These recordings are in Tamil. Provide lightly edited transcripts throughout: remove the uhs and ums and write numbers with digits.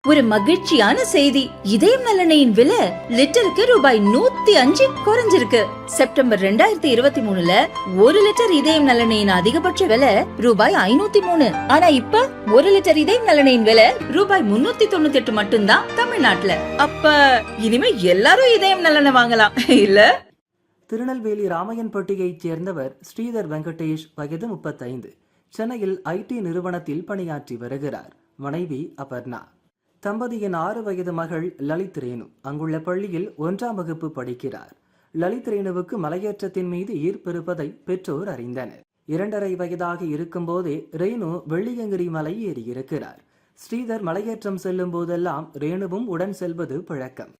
ஒரு மகிழ்ச்சியான செய்தி. இதயம் நலனையின் விலை லிட்டருக்கு ரூபாய் 105 குறைஞ்சிருக்கு. செப்டம்பர் 2023ல 1 லிட்டர் இதயம் நலனையின் அதிகபட்ச விலை ரூபாய் 503. ஆனா இப்ப 1 லிட்டர் இதயம் நலனையின் விலை ரூபாய் 398 மட்டும்தான் தமிழ்நாட்டுல. அப்ப இனிமே எல்லாரும் இதயம் நலனை வாங்கலாம் இல்ல? திருநெல்வேலி ராமையன்பட்டியைச் சேர்ந்தவர் ஸ்ரீதர் வெங்கடேஷ், வயது 35. சென்னையில் ஐடி நிறுவனத்தில் பணியாற்றி வருகிறார். மனைவி அபர்ணா. தம்பதியின் 6 வயது மகள் லலித் ரேணு அங்குள்ள பள்ளியில் 1ஆம் வகுப்பு படிக்கிறார். லலித் ரேணுவுக்கு மலையேற்றத்தின் மீது ஈர்ப்பிருப்பதை பெற்றோர் அறிந்தனர். 2½ வயதாக இருக்கும் போதே ரேணு வெள்ளியங்கிரி மலை ஏறியிருக்கிறார். ஸ்ரீதர் மலையேற்றம் செல்லும் போதெல்லாம் ரேணுவும் உடன் செல்வது பழக்கம்.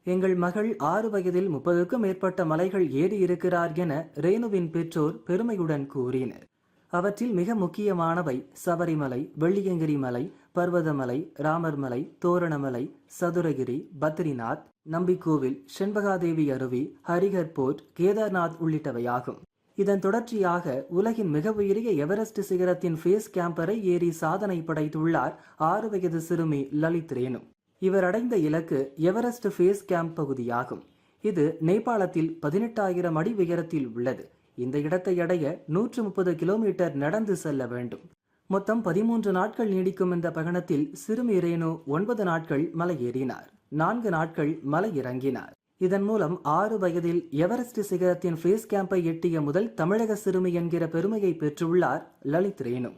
எங்கள் மகள் 6 வயதில் 30க்கும் மேற்பட்ட மலைகள் ஏறியிருக்கிறார் என ரேணுவின் பெற்றோர் பெருமையுடன் கூறினர். அவற்றில் மிக முக்கியமானவை சபரிமலை, வெள்ளியங்கிரி மலை, பர்வதமலை, ராமர்மலை, தோரணமலை, சதுரகிரி, பத்ரிநாத், நம்பிக்கோவில், செண்பகாதேவி அருவி, ஹரிஹர் போர்ட், கேதார்நாத் உள்ளிட்டவையாகும். இதன் தொடர்ச்சியாக உலகின் மிக உயரிய எவரெஸ்ட் சிகரத்தின் ஃபேஸ் கேம்பரை ஏறி சாதனை படைத்துள்ளார் 6 வயது சிறுமி லலித் ரேணு. இவர் அடைந்த இலக்கு எவரெஸ்ட் ஃபேஸ் கேம்ப் பகுதியாகும். இது நேபாளத்தில் 18,000 அடி உயரத்தில் உள்ளது. இந்த இடத்தை அடைய 130 கிலோமீட்டர் நடந்து செல்ல வேண்டும். மொத்தம் 13 நாட்கள் நீடிக்கும் இந்த பயணத்தில் சிறுமி ரேணு 9 நாட்கள் மலை ஏறினார், 4 நாட்கள் மலை இறங்கினார். இதன் மூலம் 6 வயதில் எவரெஸ்ட் சிகரத்தின் ஃபேஸ் கேம்பை எட்டிய முதல் தமிழக சிறுமி என்கிற பெருமையை பெற்றுள்ளார் லலித் ரேணு.